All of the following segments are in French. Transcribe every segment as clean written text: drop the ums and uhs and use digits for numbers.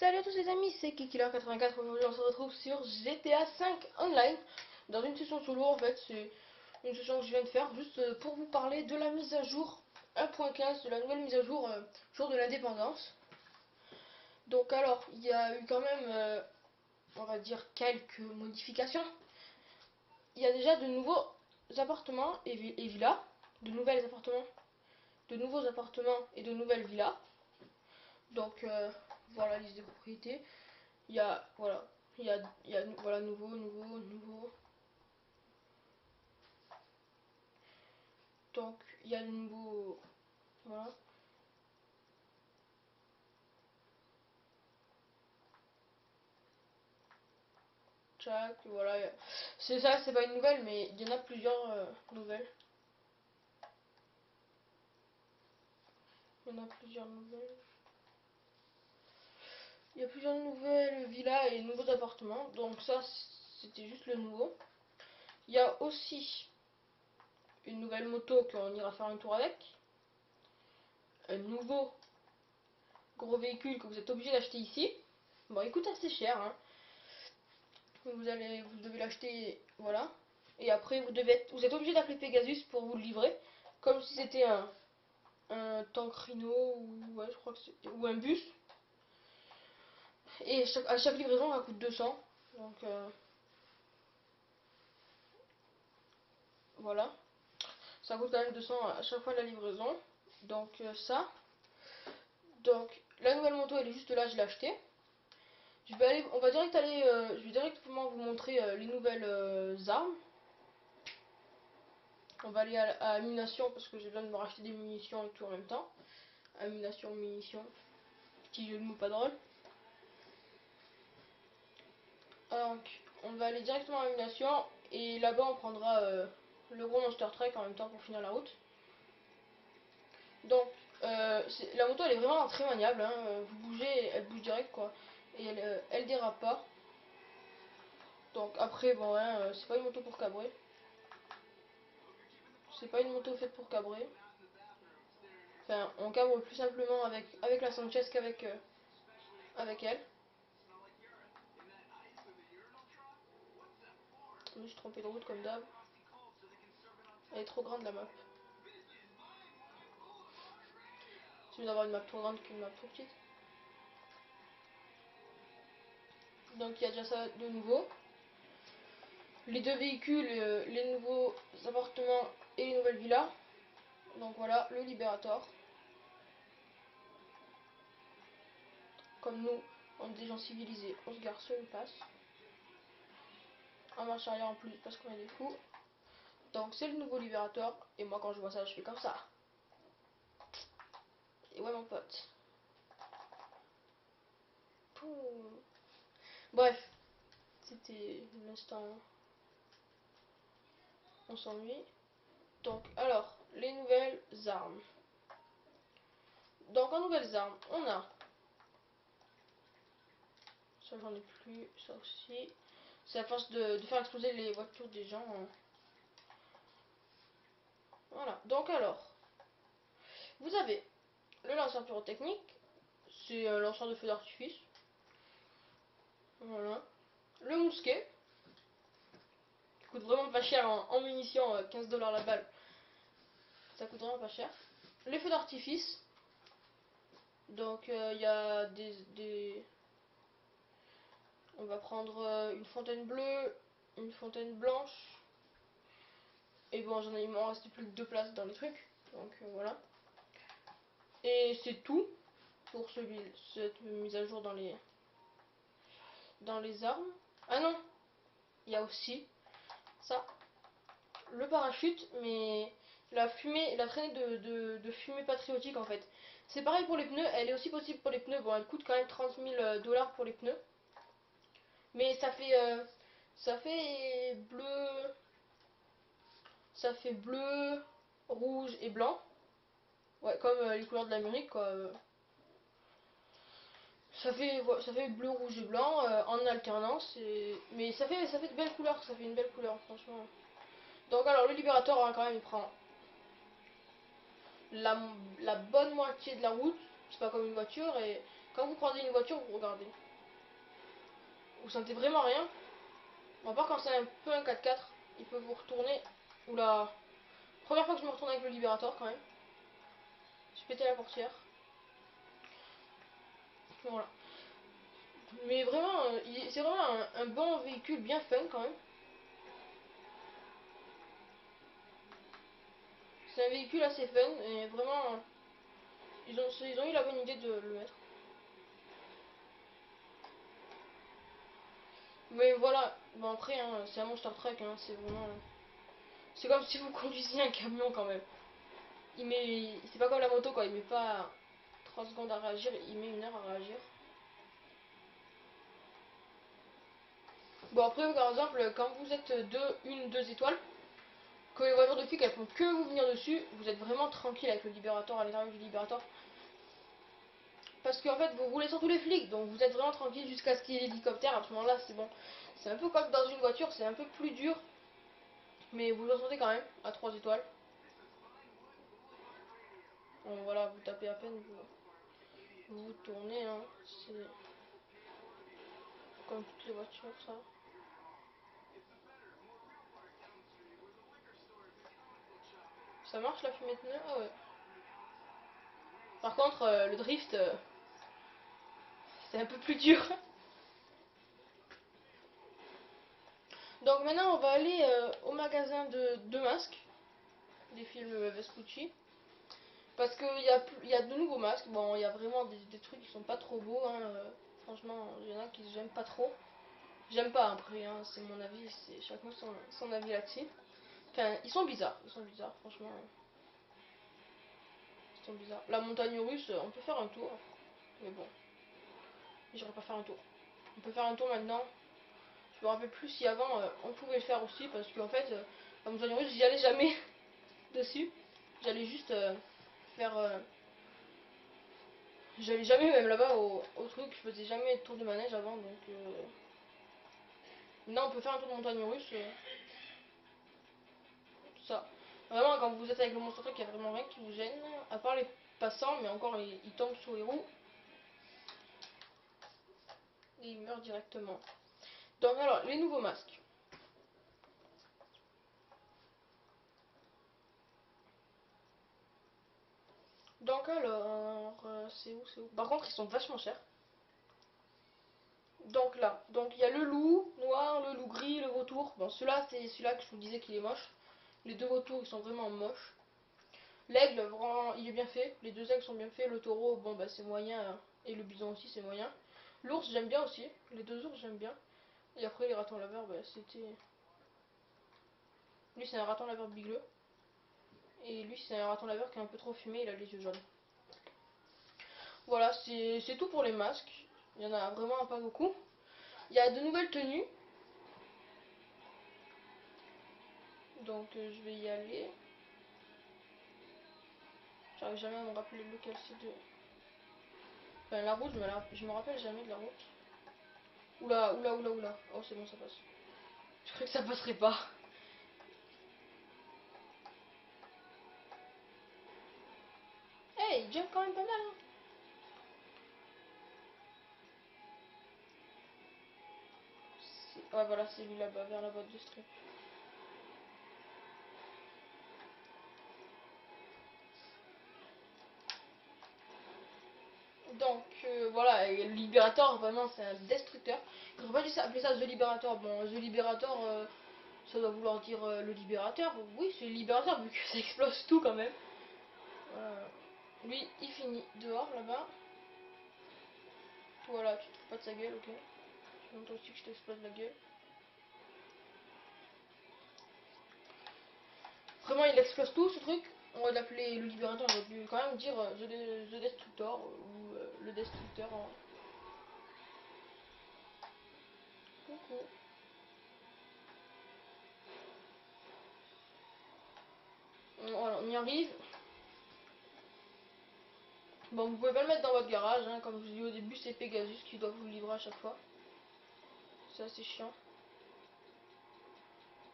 Salut à tous les amis, c'est Kikiller84. Aujourd'hui on se retrouve sur GTA 5 Online dans une session solo. En fait c'est une session que je viens de faire juste pour vous parler de la mise à jour 1.15, de la nouvelle mise à jour jour de l'indépendance. Donc alors il y a eu quand même on va dire quelques modifications. Il y a déjà de nouveaux appartements et villas, de nouveaux appartements et de nouvelles villas. Donc voilà, liste des propriétés. Il y a voilà, voilà nouveau. Donc il y a de nouveaux voilà. Tchac, voilà. C'est ça, c'est pas une nouvelle, mais il y en a plusieurs nouvelles. Il y en a plusieurs nouvelles. Il y a plusieurs nouvelles villas et nouveaux appartements. Donc ça, c'était juste le nouveau. Il y a aussi une nouvelle moto qu'on ira faire un tour avec. Un nouveau gros véhicule que vous êtes obligé d'acheter ici. Bon, il coûte assez cher, hein. Vous devez l'acheter, voilà. Et après, vous êtes obligé d'appeler Pegasus pour vous le livrer, comme si c'était un tank Rhino ou ouais, je crois que ou un bus. Et à chaque livraison, ça coûte 200. Donc voilà, ça coûte quand même 200 à chaque fois la livraison. Donc ça. Donc la nouvelle moto, elle est juste là, je l'ai achetée. On va direct aller, je vais directement vous montrer les nouvelles armes. On va aller à ammunition parce que j'ai besoin de me racheter des munitions et tout en même temps. Ammunition, munitions. Petit jeu de mots pas drôle. Donc, on va aller directement à ammunition. Et là-bas, on prendra le gros Monster Truck en même temps pour finir la route. Donc, la moto, elle est vraiment très maniable. Hein. Vous bougez, elle bouge direct, quoi. Et elle dérape pas. Donc, après, bon, hein, c'est pas une moto pour cabrer. C'est pas une moto faite pour cabrer. Enfin, on cabre plus simplement avec la Sanchez qu'avec avec elle. Je me suis trompé de route comme d'hab. Elle est trop grande la map. C'est mieux d'avoir une map trop grande qu'une map trop petite. Donc il y a déjà ça de nouveau. Les deux véhicules, les nouveaux appartements et les nouvelles villas. Donc voilà, le Liberator. Comme nous, on est des gens civilisés, on se gare sur une place. En marche arrière en plus parce qu'on est des fous. Donc c'est le nouveau Liberator. Et moi quand je vois ça, je fais comme ça. Et ouais mon pote. Poum. Bref, c'était l'instant on s'ennuie. Donc alors, les nouvelles armes. Donc en nouvelles armes, on a ça, j'en ai plus, ça aussi. C'est à force de faire exploser les voitures des gens. Hein. Voilà. Donc alors, vous avez le lanceur pyrotechnique. C'est un lanceur de feu d'artifice. Voilà. Le mousquet. Qui coûte vraiment pas cher en munitions, 15$ la balle. Ça coûte vraiment pas cher. Les feux d'artifice. Donc il y a on va prendre une fontaine bleue, une fontaine blanche. Et bon, il m'en reste plus que 2 places dans les trucs. Donc voilà. Et c'est tout pour cette mise à jour dans les armes. Ah non, il y a aussi ça, le parachute, mais la fumée, la traînée de fumée patriotique en fait. C'est pareil pour les pneus, elle est aussi possible pour les pneus. Bon, elle coûte quand même 30 000$ pour les pneus. Mais ça fait bleu, rouge et blanc. Ouais, comme les couleurs de l'Amérique quoi. Ça fait bleu, rouge et blanc en alternance. Mais ça fait de belles couleurs, ça fait une belle couleur, franchement. Donc alors le Libérateur, hein, quand même, il prend la, la bonne moitié de la route. C'est pas comme une voiture. Et Quand vous croisez une voiture, vous regardez. Vous sentez vraiment rien. À part quand c'est un peu un 4x4, il peut vous retourner. Oula. Première fois que je me retourne avec le Liberator quand même. J'ai pété la portière. Voilà. Mais vraiment, c'est vraiment un bon véhicule bien fun quand même. C'est un véhicule assez fun et vraiment, ils ont eu la bonne idée de le mettre. Mais voilà, bon après, hein, c'est un monster truck, hein, c'est vraiment... C'est comme si vous conduisiez un camion quand même. C'est pas comme la moto quoi, il met pas 3 secondes à réagir, il met 1 heure à réagir. Bon après par exemple, quand vous êtes deux étoiles, que les voitures de flics elles font que vous venir dessus, vous êtes vraiment tranquille avec le Liberator à l'intérieur du Liberator. Parce qu'en fait vous roulez sur tous les flics, donc vous êtes vraiment tranquille jusqu'à ce qu'il y ait l'hélicoptère, à ce moment là c'est bon. C'est un peu comme dans une voiture, c'est un peu plus dur, mais vous le sentez quand même à 3 étoiles. Donc voilà, vous tapez à peine, vous tournez, hein. C'est comme toutes les voitures ça. Ça marche la fumée de pneu? Ah ouais. Par contre, le drift, c'est un peu plus dur. Donc maintenant, on va aller au magasin de masques, des films Vespucci. Parce qu'il y a de nouveaux masques. Bon, il y a vraiment des trucs qui sont pas trop beaux. Hein, franchement, il y en a qui j'aime pas trop. J'aime pas après, hein, c'est mon avis, c'est chacun son avis là-dessus. Enfin, ils sont bizarres, franchement. Ils sont bizarres. La montagne russe, on peut faire un tour. Mais bon, j'irai pas faire un tour. On peut faire un tour maintenant. Je me rappelle plus si avant on pouvait le faire aussi parce qu'en fait la montagne russe j'y allais jamais dessus. J'allais juste faire j'allais jamais même là-bas au truc, je faisais jamais de tour de manège avant donc maintenant on peut faire un tour de montagne russe tout ça. Vraiment quand vous êtes avec le monstre truc, il n'y a vraiment rien qui vous gêne à part les passants mais encore ils tombent sur les roues et ils meurent directement. Donc alors les nouveaux masques. Donc alors, c'est où? Par contre, ils sont vachement chers. Donc là, donc il y a le loup noir, le loup gris, le vautour. Bon, celui-là, c'est celui-là que je vous disais qu'il est moche. Les deux vautours, ils sont vraiment moches. L'aigle, vraiment, il est bien fait. Les deux aigles sont bien faits. Le taureau, bon, bah c'est moyen. Hein. Et le bison aussi, c'est moyen. L'ours, j'aime bien aussi. Les deux ours, j'aime bien. Et après, les ratons laveurs, bah c'était... Lui, c'est un raton laveur bigleux. Et lui, c'est un raton laveur qui est un peu trop fumé, il a les yeux jaunes. Voilà, c'est tout pour les masques. Il y en a vraiment pas beaucoup. Il y a de nouvelles tenues. Donc je vais y aller. J'arrive jamais à me rappeler lequel c'est de... Enfin la route, je me rappelle jamais de la route. Oula, oula, oula, oula. Oh c'est bon, ça passe. Je croyais que ça passerait pas. Hey, il jump quand même pas mal hein. Ouais voilà, c'est lui là-bas, vers la boîte de strip. Donc voilà, et le Liberator, vraiment c'est un destructeur. Ils auraient pas dû appeler ça The Liberator. Bon, The Liberator, ça doit vouloir dire le libérateur. Oui, c'est le libérateur vu que ça explose tout quand même. Lui, il finit dehors là-bas. Voilà, tu te fous pas de sa gueule, ok. Je montre aussi que je t'explose la gueule. Vraiment, il explose tout ce truc. On va l'appeler le libérateur, on aurait dû quand même dire The Destructor ou le Destructeur. Hein. Coucou. Voilà, on y arrive. Bon, vous pouvez pas le mettre dans votre garage, hein. Comme je vous dis au début, c'est Pegasus qui doit vous le livrer à chaque fois. C'est assez chiant.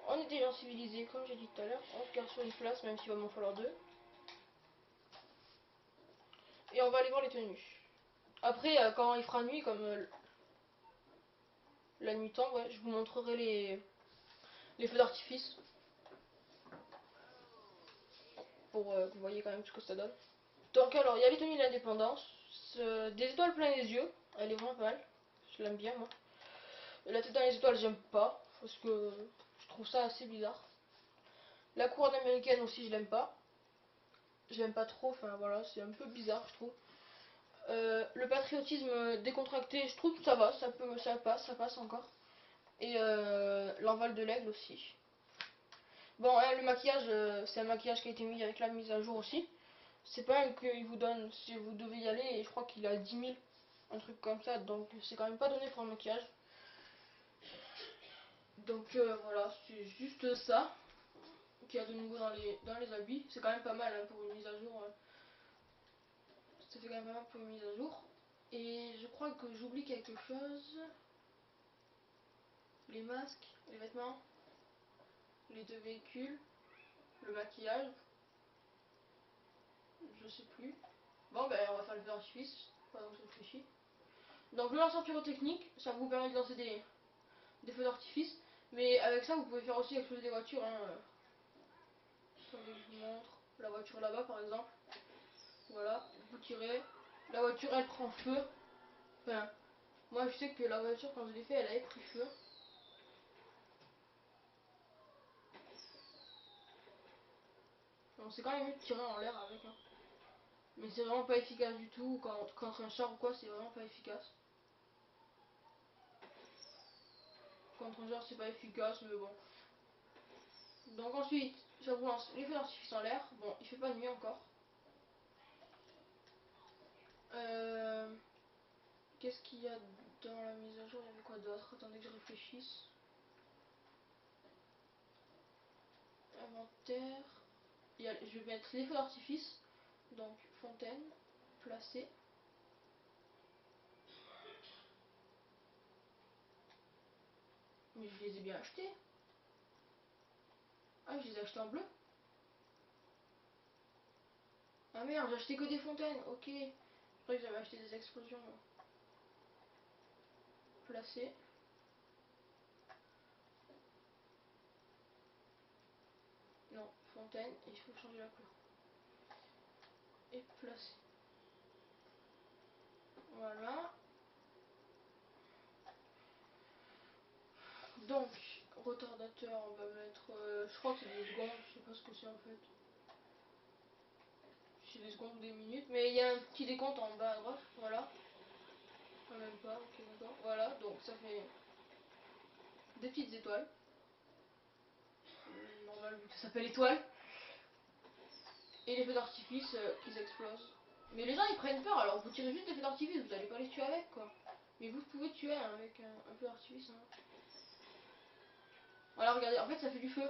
On est des gens civilisés, comme j'ai dit tout à l'heure. On se garde sur une place, même s'il va m'en falloir deux. Et on va aller voir les tenues. Après, quand il fera nuit, comme la nuit tombe, ouais, je vous montrerai les feux d'artifice. Pour que vous voyez quand même ce que ça donne. Donc alors, il y a les tenues de l'indépendance. Des étoiles plein les yeux. Elle est vraiment pas mal. Je l'aime bien moi. La tête dans les étoiles, j'aime pas. Parce que je trouve ça assez bizarre. La couronne américaine aussi, je l'aime pas. Je l'aime pas trop. Enfin voilà, c'est un peu bizarre, je trouve. Le patriotisme décontracté, je trouve que ça va. Ça passe encore. Et l'envol de l'aigle aussi. Bon, le maquillage, c'est un maquillage qui a été mis avec la mise à jour aussi. C'est pas un qu'il vous donne si vous devez y aller, et je crois qu'il a 10 000, un truc comme ça, donc c'est quand même pas donné pour le maquillage. Donc voilà, c'est juste ça qu'il y a de nouveau dans les habits. C'est quand même pas mal hein, pour une mise à jour. Ça fait quand même pas mal pour une mise à jour. Et je crois que j'oublie quelque chose. Les masques, les vêtements, les deux véhicules, le maquillage. Je sais plus. Bon ben on va faire le feu d'artifice, pendant que je réfléchis. Donc le lanceur pyrotechnique, ça vous permet de lancer des feux d'artifice. Mais avec ça, vous pouvez faire aussi exploser des voitures. Hein. Attendez, je vous montre. La voiture là-bas, par exemple. Voilà, vous tirez. La voiture, elle prend feu. Enfin, moi, je sais que la voiture, quand je l'ai fait, elle avait pris feu. Donc, c'est quand même mieux de tirer en l'air avec. Hein. Mais c'est vraiment pas efficace du tout. Contre un char ou quoi, c'est vraiment pas efficace. Contre un char, c'est pas efficace, mais bon. Donc ensuite, ça vous lance les feux d'artifice en l'air. Bon, il fait pas nuit encore. Qu'est-ce qu'il y a dans la mise à jour? Il y avait quoi d'autre? Attendez que je réfléchisse. Inventaire. Je vais mettre les feux d'artifice. Donc fontaine, placée. Mais je les ai bien achetés. Ah, je les ai achetés en bleu. Ah merde, j'ai acheté que des fontaines. Ok. Je croyais que j'avais acheté des explosions. Placée. Non, fontaine. Et il faut changer la couleur. Et placée. Voilà. Donc, retardateur, on va mettre. Je crois que c'est des secondes. Je sais pas ce que c'est en fait. C'est des secondes ou des minutes. Mais il y a un petit décompte en bas à droite. Voilà. Ah, même pas. Ok, d'accord. Voilà. Donc, ça fait des petites étoiles. Normal vu que ça s'appelle étoile. Et les feux d'artifice qui explosent. Mais les gens ils prennent peur, alors vous tirez juste des feux d'artifice, vous allez pas les tuer avec quoi. Mais vous pouvez tuer hein, avec un feu d'artifice. Hein. Voilà, regardez, en fait ça fait du feu.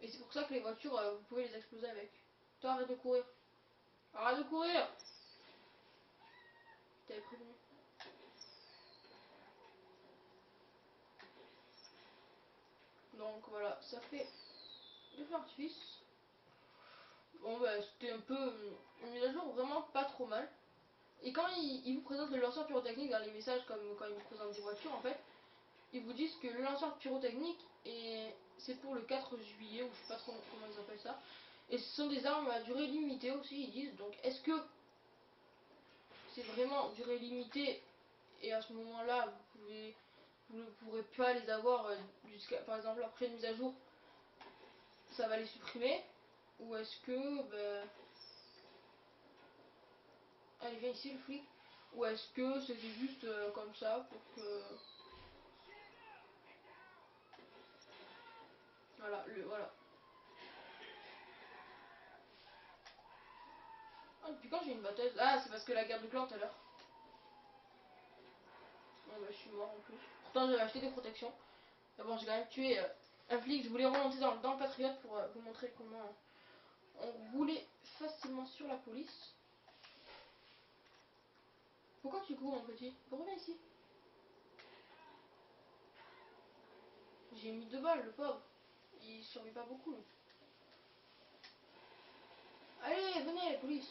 Et c'est pour ça que les voitures, vous pouvez les exploser avec. Toi arrête de courir. Arrête de courir. Je t'avais prévenu. Donc voilà, ça fait des feux d'artifice. Bon bah c'était un peu une mise à jour vraiment pas trop mal. Et quand ils vous présentent le lanceur pyrotechnique dans les messages comme quand ils vous présentent des voitures en fait, ils vous disent que le lanceur pyrotechnique c'est pour le 4 juillet ou je sais pas trop comment ils appellent ça. Et ce sont des armes à durée limitée aussi ils disent. Donc est-ce que c'est vraiment durée limitée et à ce moment-là vous ne pourrez pas les avoir jusqu'à par exemple la prochaine mise à jour ça va les supprimer ou est-ce que allez viens ici le flic ou est-ce que c'était juste comme ça pour que voilà. Ah, depuis quand j'ai une batteuse? Ah, c'est parce que la guerre du clan tout à l'heure. Bon, bah, je suis mort en plus. Pourtant, j'avais acheté des protections. Mais bon, j'ai quand même tué un flic. Je voulais remonter dans le Patriote pour vous montrer comment on roulait facilement sur la police. Pourquoi tu cours, mon petit? Reviens ici. J'ai mis 2 balles, le pauvre. Il survit pas beaucoup. Lui. Allez, venez, la police.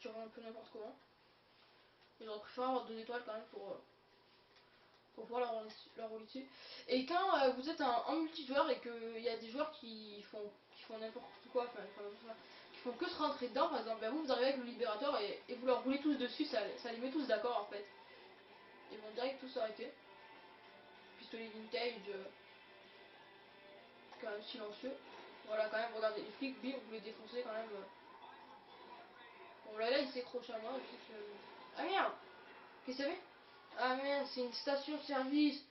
tirent un peu n'importe comment. Et j'aurais préféré avoir 2 étoiles quand même pour pouvoir leur rouler dessus. Et quand vous êtes en multijoueur et qu'il y a des joueurs qui font n'importe quoi, enfin qui font que se rentrer dedans par exemple, ben vous arrivez avec le libérateur et vous leur roulez tous dessus, ça les met tous d'accord en fait. Ils vont direct tous s'arrêter. Pistolet vintage, quand même silencieux. Voilà, quand même, regardez, les flics, bim, vous les défoncez quand même. Bon, là il s'est croché à moi, je sais que... Ah merde! Qu'est-ce que c'est? Ah merde, c'est une station-service.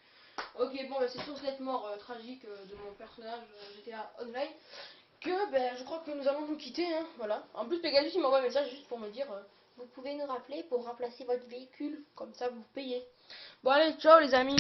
Ok, bon, bah, c'est sur cette mort tragique de mon personnage GTA Online que ben, je crois que nous allons nous quitter. Hein, voilà. En plus, Pegasus il m'envoie un message juste pour me dire vous pouvez nous rappeler pour remplacer votre véhicule, comme ça vous payez. Bon, allez, ciao les amis.